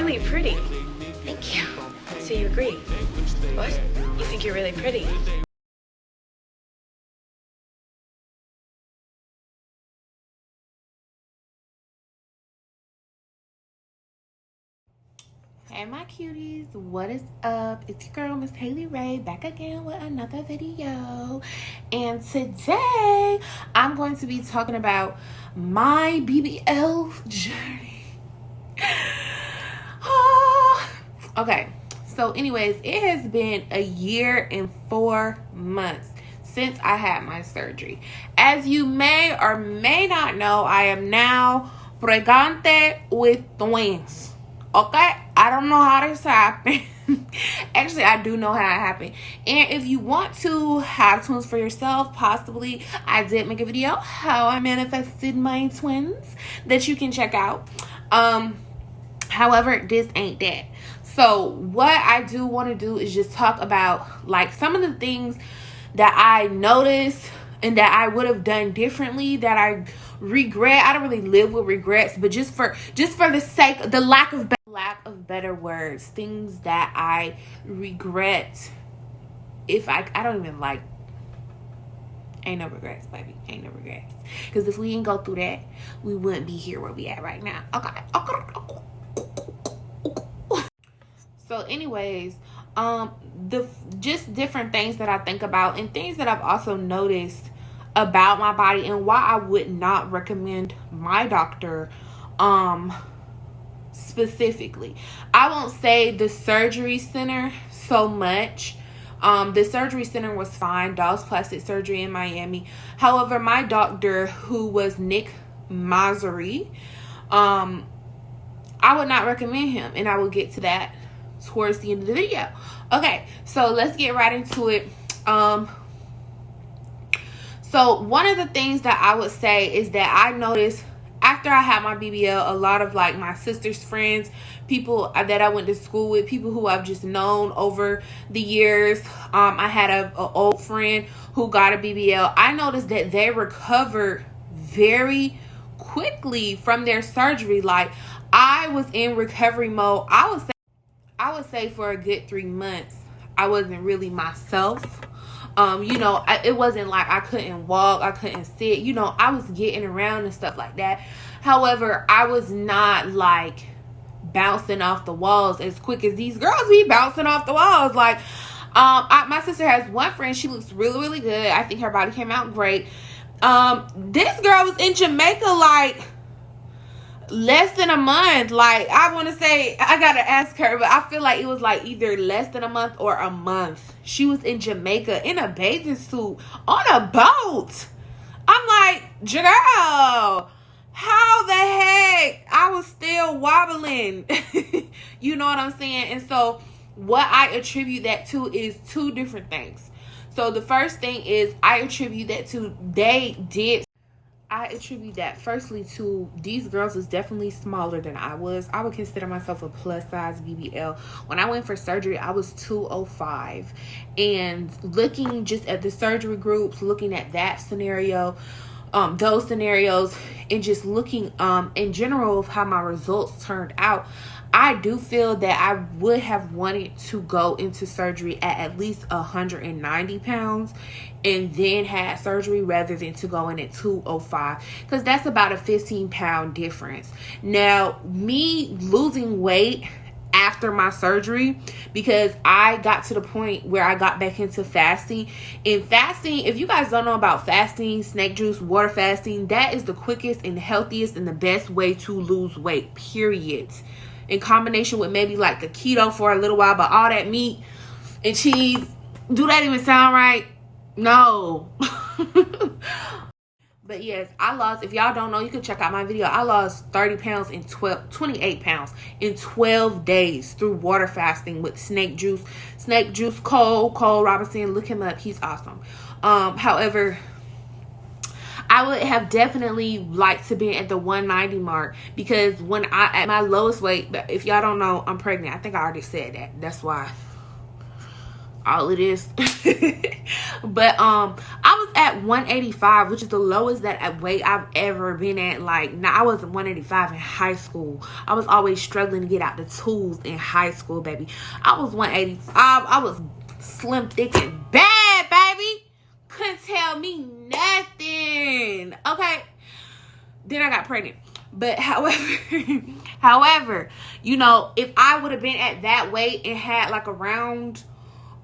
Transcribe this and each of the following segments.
really pretty. Thank you. So you agree? What? You think you're really pretty? Hey my cuties, what is up? It's your girl Miss Haley Ray back again with another video, and today I'm going to be talking about my BBL journey. Okay, so anyways, it has been a year and 4 months since I had my surgery. As you may or may not know, I am now pregnant with twins. Okay, I don't know how this happened. Actually, I do know how it happened. And if you want to have twins for yourself, possibly, I did make a video how I manifested my twins that you can check out. However, this ain't that. So what I do want to do is just talk about like some of the things that I noticed and that I would have done differently, that I regret. I don't really live with regrets, but just for the sake, the lack of better words, things that I regret. If I don't even like, ain't no regrets, baby, ain't no regrets. Because if we didn't go through that, we wouldn't be here where we at right now. Okay. So anyways, just different things that I think about and things that I've also noticed about my body and why I would not recommend my doctor specifically. I won't say the surgery center so much. The surgery center was fine, Dawes Plastic Surgery in Miami. However, my doctor, who was Nick Mazzari, I would not recommend him, and I will get to that towards the end of the video. Okay, so let's get right into it. So one of the things that I would say is that I noticed after I had my BBL, a lot of like my sister's friends, people that I went to school with, people who I've just known over the years. I had an old friend who got a BBL. I noticed that they recovered very quickly from their surgery. Like, I was in recovery mode. I would say for a good 3 months, I wasn't really myself. It wasn't like I couldn't walk, I couldn't sit. I was getting around and stuff like that. However, I was not like bouncing off the walls as quick as these girls be bouncing off the walls. Like, my sister has one friend. She looks really, really good. I think her body came out great. This girl was in Jamaica like less than a month. Like, I want to say, I gotta ask her, but I feel like it was like either less than a month or a month. She was in Jamaica in a bathing suit on a boat. I'm like, girl, how the heck? I was still wobbling. You know what I'm saying? And so what I attribute that to is two different things. So the first thing is I attribute that firstly to these girls was definitely smaller than I was. I would consider myself a plus size BBL. When I went for surgery, I was 205. And looking just at the surgery groups, looking at that scenario, those scenarios, and just looking in general of how my results turned out, I do feel that I would have wanted to go into surgery at least 190 pounds and then had surgery rather than to go in at 205, because that's about a 15-pound difference. Now, me losing weight after my surgery, because I got to the point where I got back into fasting. And fasting, if you guys don't know about fasting, snake juice, water fasting, that is the quickest and healthiest and the best way to lose weight, period. In combination with maybe like a keto for a little while, but all that meat and cheese, do that even sound right? No. But yes, I lost, if y'all don't know, you can check out my video. I lost 28 pounds in 12 days through water fasting with snake juice. Cole Robinson, look him up, he's awesome. However, I would have definitely liked to be at the 190 mark, because when at my lowest weight, if y'all don't know, I'm pregnant. I think I already said that. That's why all of this. But I was at 185, which is the lowest that weight I've ever been at. Like, now I was 185 in high school. I was always struggling to get out the tools in high school, baby. I was 185. I was slim, thick, and bad, baby. Couldn't tell me nothing. Okay. Then I got pregnant. But however, you know, if I would have been at that weight and had like around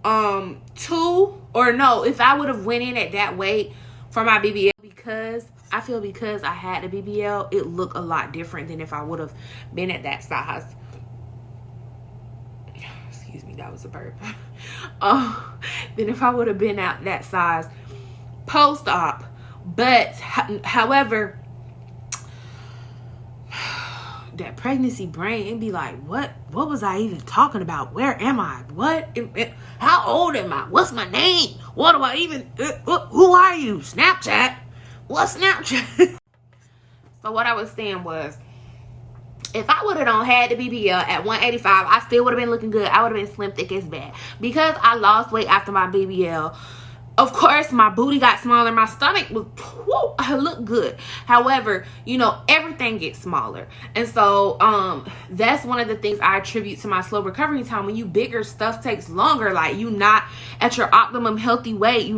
if I would have went in at that weight for my BBL, because I had the BBL, it looked a lot different than if I would have been at that size. Excuse me, that was a burp. Than if I would have been at that size post-op. But however, that pregnancy brain, it'd be like, what was I even talking about? Where am I? How old am I? What's my name? What do I even, who are you? Snapchat? What's Snapchat? So what I was saying was, if I would have had the BBL at 185, I still would have been looking good. I would have been slim, thick as bad. Because I lost weight after my BBL, of course, my booty got smaller. My stomach was, whoa, I looked good. However, you know, everything gets smaller. And so, that's one of the things I attribute to my slow recovery time. When you bigger, stuff takes longer. Like, you not at your optimum healthy weight.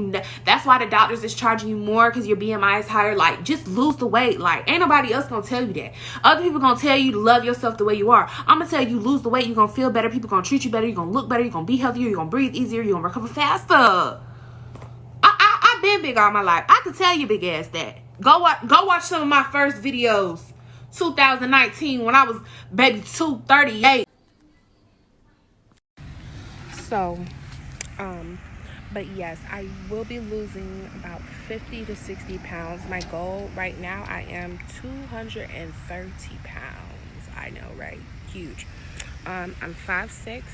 That's why the doctors is charging you more, because your BMI is higher. Like, just lose the weight. Like, ain't nobody else gonna tell you that. Other people gonna tell you to love yourself the way you are. I'm gonna tell you, lose the weight. You're gonna feel better. People gonna treat you better. You're gonna look better. You're gonna be healthier. You're gonna breathe easier. You're gonna recover faster. I've been big all my life. I can tell you big ass that. Go watch some of my first videos. 2019, when I was baby 238. So, but yes, I will be losing about 50 to 60 pounds. My goal right now, I am 230 pounds. I know, right? Huge. I'm 5'6",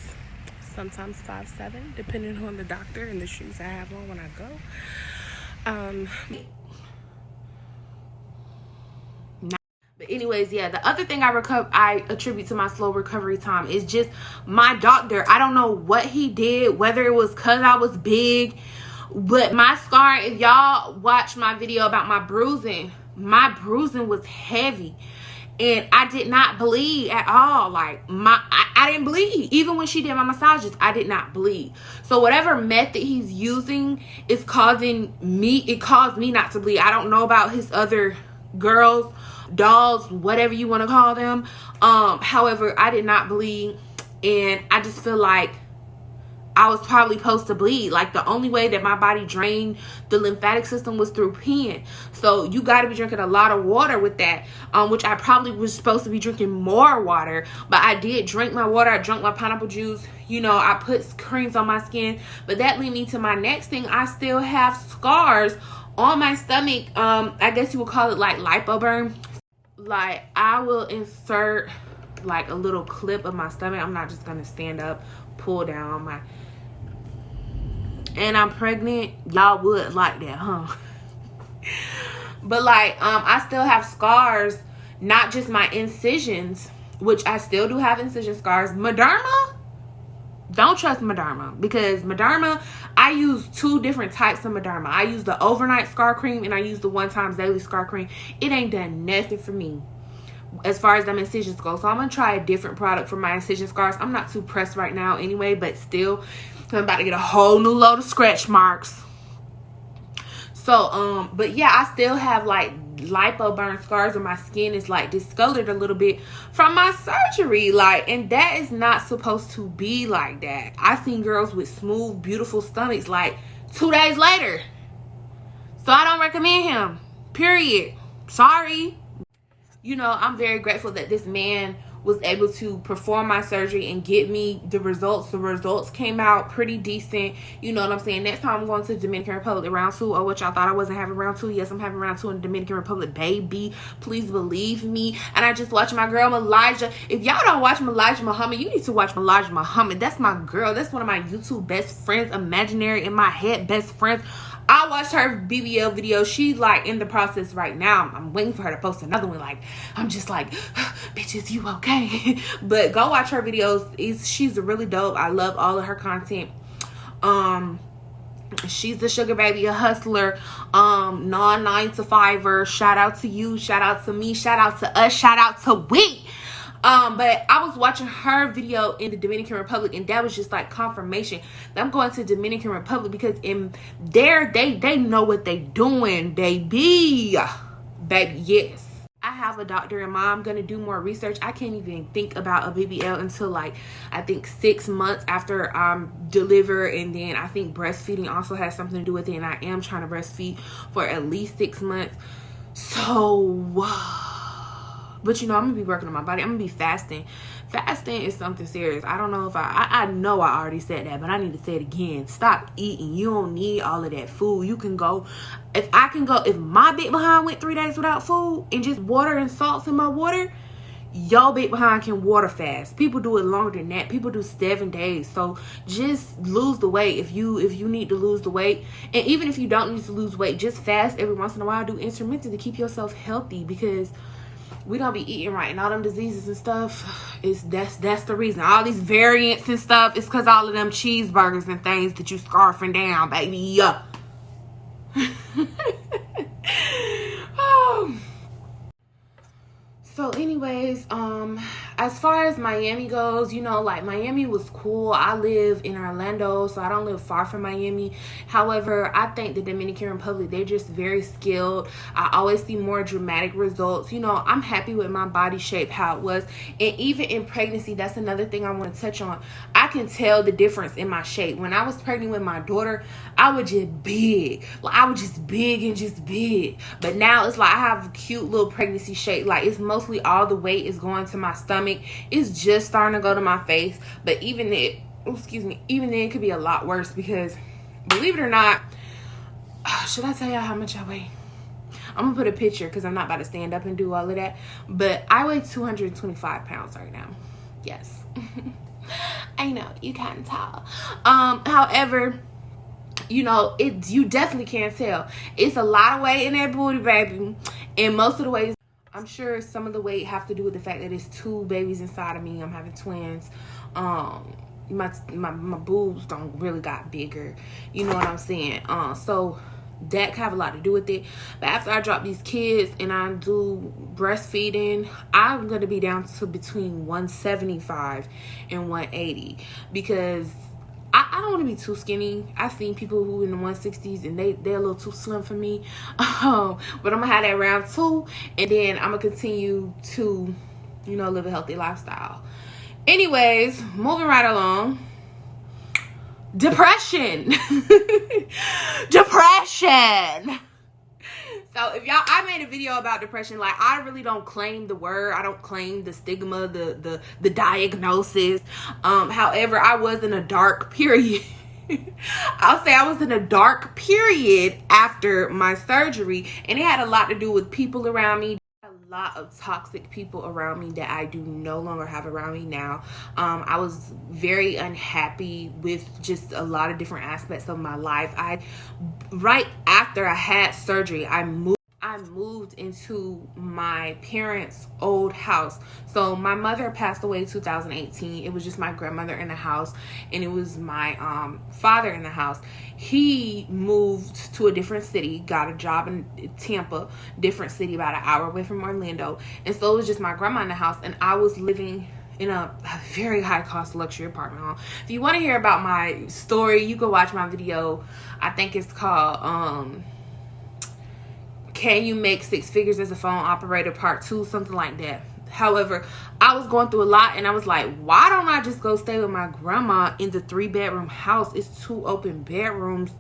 sometimes 5'7", depending on the doctor and the shoes I have on when I go. But anyways, yeah, the other thing I attribute to my slow recovery time is just my doctor. I don't know what he did, whether it was because I was big, but my scar, if y'all watch my video about my bruising was heavy. And I did not bleed at all. Like, I didn't bleed. Even when she did my massages, I did not bleed. So whatever method he's using is caused me not to bleed. I don't know about his other girls, dolls, whatever you want to call them. However, I did not bleed. And I just feel like I was probably supposed to bleed. Like, the only way that my body drained the lymphatic system was through peeing. So you got to be drinking a lot of water with that, which I probably was supposed to be drinking more water. But I did drink my water. I drank my pineapple juice. You know, I put creams on my skin. But that lead me to my next thing. I still have scars on my stomach. I guess you would call it like lipoburn. Like, I will insert like a little clip of my stomach. I'm not just going to stand up, pull down my... And I'm pregnant. Y'all would like that, huh? But like, I still have scars, not just my incisions, which I still do have incision scars. Mederma, don't trust Mederma, because Mederma, I use 2 different types of Mederma. I use the overnight scar cream and I use the 1 times daily scar cream. It ain't done nothing for me as far as them incisions go. So I'm gonna try a different product for my incision scars. I'm not too pressed right now anyway, but still, I'm about to get a whole new load of scratch marks. So, but yeah, I still have like lipoburn scars where my skin is like discolored a little bit from my surgery. Like, and that is not supposed to be like that. I've seen girls with smooth, beautiful stomachs like 2 days later. So I don't recommend him. Period. Sorry. You know, I'm very grateful that this man was able to perform my surgery and get me the results. The results came out pretty decent. You know what I'm saying? Next time I'm going to the Dominican Republic round 2. Or what y'all thought I wasn't having round 2? Yes, I'm having round 2 in the Dominican Republic, baby. Please believe me. And I just watched my girl Elijah. If y'all don't watch Elijah Muhammad, you need to watch Elijah Muhammad. That's my girl. That's one of my YouTube best friends, imaginary in my head best friends. I watched her BBL video. She's like in the process right now. I'm waiting for her to post another one. Like, I'm just like, bitches, you okay? But go watch her videos. She's really dope. I love all of her content. She's the sugar baby, a hustler, non 9-to-5er. Shout out to you, shout out to me, shout out to us, shout out to we. But I was watching her video in the Dominican Republic, and that was just like confirmation that I'm going to Dominican Republic, because in there they know what they doing, baby, yes. I have a doctor in mind. I'm going to do more research. I can't even think about a BBL until like, I think 6 months after I'm delivered. And then I think breastfeeding also has something to do with it. And I am trying to breastfeed for at least 6 months. So, but you know, I'm going to be working on my body. I'm going to be fasting. Fasting is something serious. I don't know if I know I already said that, but I need to say it again. Stop eating. You don't need all of that food. You can go, if my big behind went 3 days without food and just water and salts in my water, your big behind can water fast. People do it longer than that. People do 7 days. So just lose the weight if you need to lose the weight. And even if you don't need to lose weight, just fast every once in a while. Do intermittent to keep yourself healthy, because we don't be eating right, and all them diseases and stuff that's the reason. All these variants and stuff is because all of them cheeseburgers and things that you scarfing down, baby. Oh. So anyways, as far as Miami goes, you know, like Miami was cool. I live in Orlando, so I don't live far from Miami. However, I think the Dominican Republic, they're just very skilled. I always see more dramatic results. You know, I'm happy with my body shape, how it was. And even in pregnancy, that's another thing I want to touch on. I can tell the difference in my shape. When I was pregnant with my daughter, I was just big. Like, I was just big and just big. But now it's like I have a cute little pregnancy shape. Like, it's mostly all the weight is going to my stomach. It's just starting to go to my face. But even then, it could be a lot worse, because believe it or not, should I tell y'all how much I weigh? I'm gonna put a picture, because I'm not about to stand up and do all of that. But I weigh 225 pounds right now. Yes. I know, you can't tell. However, you know, you definitely can't tell. It's a lot of weight in that booty, baby. And most of the ways, I'm sure some of the weight have to do with the fact that it's 2 babies inside of me. I'm having twins. My boobs don't really got bigger. You know what I'm saying? So that can have a lot to do with it. But after I drop these kids and I do breastfeeding, I'm going to be down to between 175 and 180, because I don't want to be too skinny. I've seen people who in the 160s and they're a little too slim for me. But I'm going to have that round too. And then I'm going to continue to, you know, live a healthy lifestyle. Anyways, moving right along. Depression. Depression. So if y'all, I made a video about depression. Like, I really don't claim the word. I don't claim the stigma, the diagnosis. However, I was in a dark period. I'll say I was in a dark period after my surgery, and it had a lot to do with people around me. A lot of toxic people around me that I do no longer have around me now. I was very unhappy with just a lot of different aspects of my life. Right after I had surgery, I moved into my parents' old house. So my mother passed away in 2018. It was just my grandmother in the house, and it was my father in the house. He moved to a different city, got a job in Tampa, different city, about an hour away from Orlando. And so it was just my grandma in the house, and I was living in a very high cost luxury apartment. If you want to hear about my story, you can watch my video. I think it's called Can You Make 6 Figures as a Phone Operator Part 2, something like that. However, I was going through a lot, and I was like, why don't I just go stay with my grandma in the 3-bedroom house? It's 2 open bedrooms,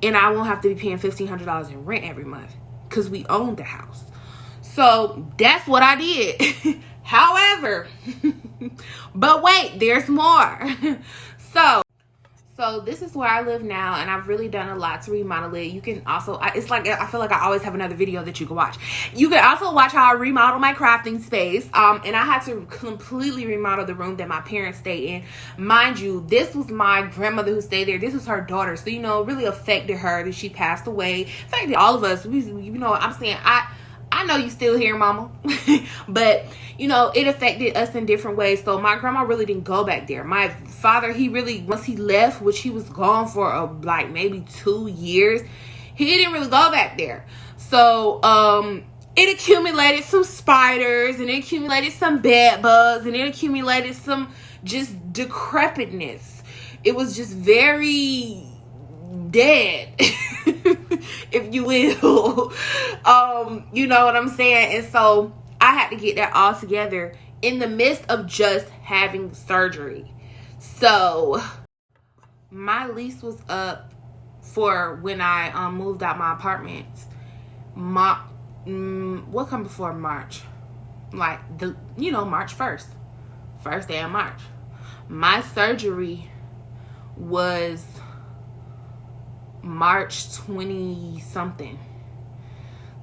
and I won't have to be paying $1,500 in rent every month, because we own the house. So that's what I did. However, but wait, there's more. So this is where I live now, and I've really done a lot to remodel it. You can also, it's like, I feel like I always have another video that you can watch. You can also watch how I remodel my crafting space. And I had to completely remodel the room that my parents stayed in. Mind you, this was my grandmother who stayed there. This was her daughter. So, you know, it really affected her that she passed away. Affected all of us. You know, I'm saying, I I know you still here, mama. But, you know, it affected us in different ways. So my grandma really didn't go back there. My father, he really, once he left, which he was gone for like maybe 2 years, he didn't really go back there. So it accumulated some spiders, and it accumulated some bed bugs, and it accumulated some just decrepitness. It was just very dead, if you will. You know what I'm saying? And so I had to get that all together in the midst of just having surgery. So my lease was up for when I moved out my apartments. What come before March? Like March 1st. First day of March. My surgery was March 20 something.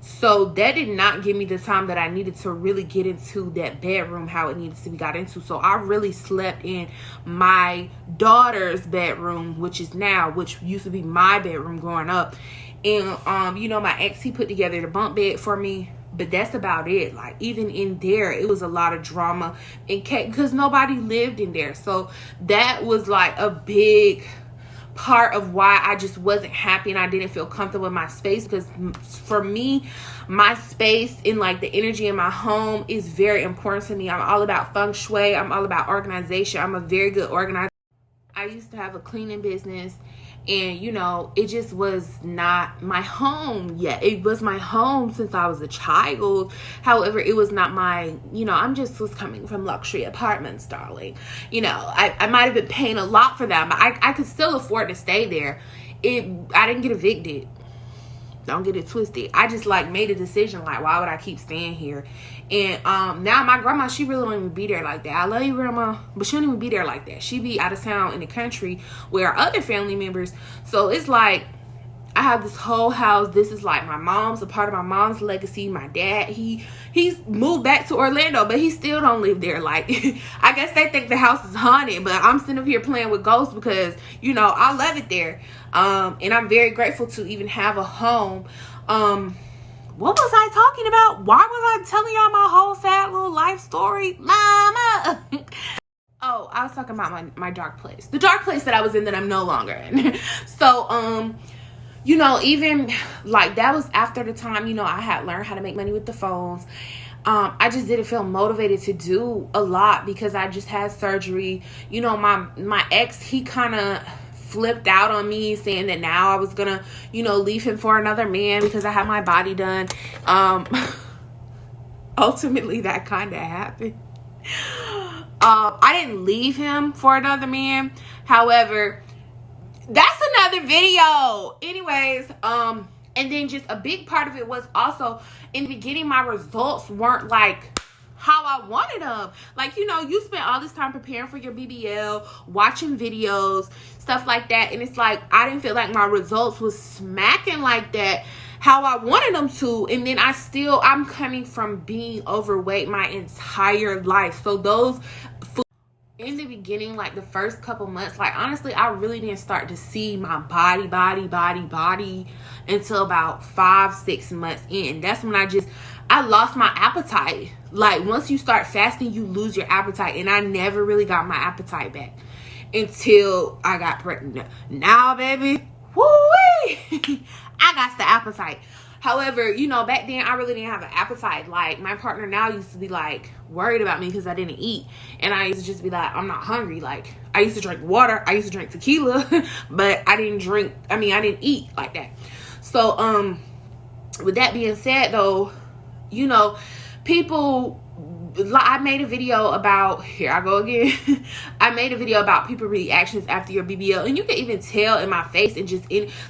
So that did not give me the time that I needed to really get into that bedroom how it needed to be got into. So I really slept in my daughter's bedroom, which used to be my bedroom growing up. And my ex, he put together the bunk bed for me, but that's about it. Like, even in there, it was a lot of drama because nobody lived in there. So that was like a big part of why I just wasn't happy and I didn't feel comfortable in my space, because for me, my space and like the energy in my home is very important to me. I'm all about feng shui. I'm all about organization. I'm a very good organizer. I used to have a cleaning business, and it just was not my home yet. It was my home since I was a child. However, it was not my, I'm just was coming from luxury apartments, darling. I might have been paying a lot for that, but I could still afford to stay there. I didn't get evicted. Don't get it twisted. I just made a decision, why would I keep staying here? And now my grandma, she really don't even be there like that. I love you, grandma, but she don't even be there like that. She be out of town in the country where other family members. So it's like I have this whole house. This is like a part of my mom's legacy. My dad, he's moved back to Orlando, but he still don't live there. Like, I guess they think the house is haunted, but I'm sitting up here playing with ghosts because, I love it there. And I'm very grateful to even have a home. What was I talking about? Why was I telling y'all my whole sad little life story? Mama! Oh, I was talking about my dark place. The dark place that I was in that I'm no longer in. So, even that was after the time, I had learned how to make money with the phones. I just didn't feel motivated to do a lot because I just had surgery. My ex, he kind of flipped out on me, saying that now I was gonna leave him for another man because I had my body done. Ultimately that kind of happened. I didn't leave him for another man. However, that's another video. Anyways, and then just a big part of it was also in the beginning, my results weren't how I wanted them. You spent all this time preparing for your BBL, watching videos, stuff like that. And it's I didn't feel like my results was smacking like that, how I wanted them to. And then I'm coming from being overweight my entire life. So those in the beginning, the first couple months, honestly, I really didn't start to see my body until about 5-6 months in. That's when I lost my appetite. Once you start fasting, you lose your appetite. And I never really got my appetite back until I got pregnant. Now, baby, woo-wee, I got the appetite. However, back then I really didn't have an appetite. My partner now used to be worried about me because I didn't eat. And I used to just be I'm not hungry. I used to drink water. I used to drink tequila, but I didn't eat like that. So, with that being said though, people, I made a video about, here I go again. I made a video about people reactions after your BBL, and you can even tell in my face and just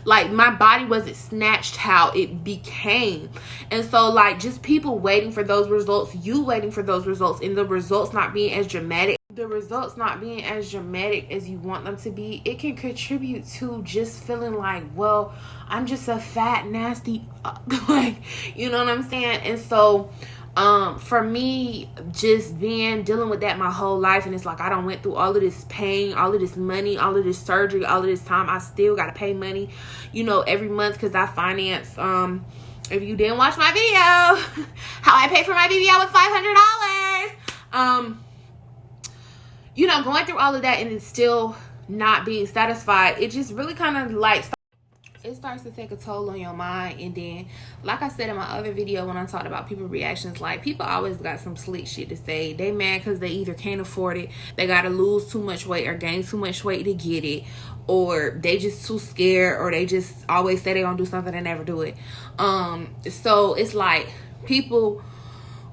my body wasn't snatched how it became. And so just people waiting for those results, you waiting for those results, and the results not being as dramatic. The results not being as dramatic as you want them to be, it can contribute to just feeling well, I'm just a fat, nasty, you know what I'm saying? And so, for me, just dealing with that my whole life, and it's I don't went through all of this pain, all of this money, all of this surgery, all of this time. I still got to pay money, every month because I finance, if you didn't watch my video, how I paid for my BBL with $500. You know, going through all of that and then still not being satisfied, it just really kind of like, it starts to take a toll on your mind. And then, like I said in my other video when I talked about people reactions, like, people always got some slick shit to say. They mad because they either can't afford it, they gotta lose too much weight or gain too much weight to get it, or they just too scared, or they just always say they gonna do something and never do it. So it's like people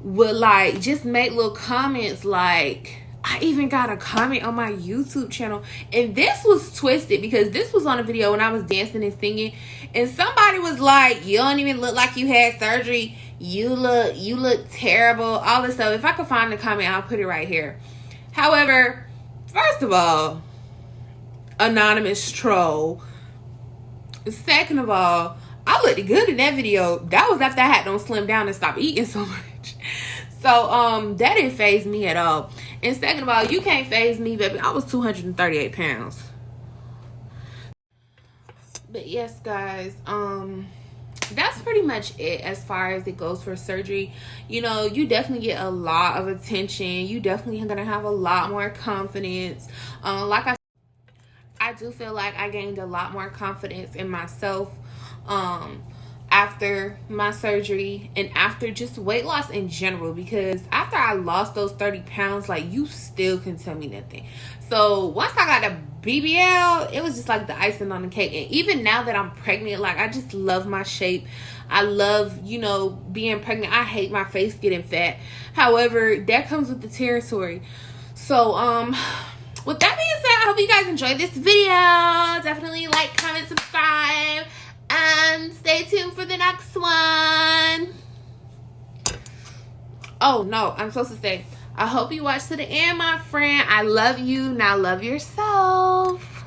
would like just make little comments. Like, I even got a comment on my YouTube channel, and this was twisted because this was on a video when I was dancing and singing, and somebody was like, you don't even look like you had surgery, you look terrible, all this stuff. If I could find the comment, I'll put it right here. However, first of all, anonymous troll, second of all, I looked good in that video. That was after I had to slim down and stop eating so much. So that didn't faze me at all. And second of all, you can't faze me, baby. I was 238 pounds. But yes, guys, that's pretty much it as far as it goes for surgery. You know, you definitely get a lot of attention. You definitely are gonna have a lot more confidence. Like I do feel like I gained a lot more confidence in myself after my surgery and after just weight loss in general, because after I lost those 30 pounds, like, you still can tell me nothing. So once I got a BBL, it was just like the icing on the cake. And even now that I'm pregnant, like, I just love my shape. I love, you know, being pregnant. I hate my face getting fat. However, that comes with the territory. So with that being said, I hope you guys enjoyed this video. Definitely like, comment, subscribe, and stay tuned for the next one. Oh, no, I'm supposed to say, I hope you watch to the end, my friend. I love you. Now love yourself.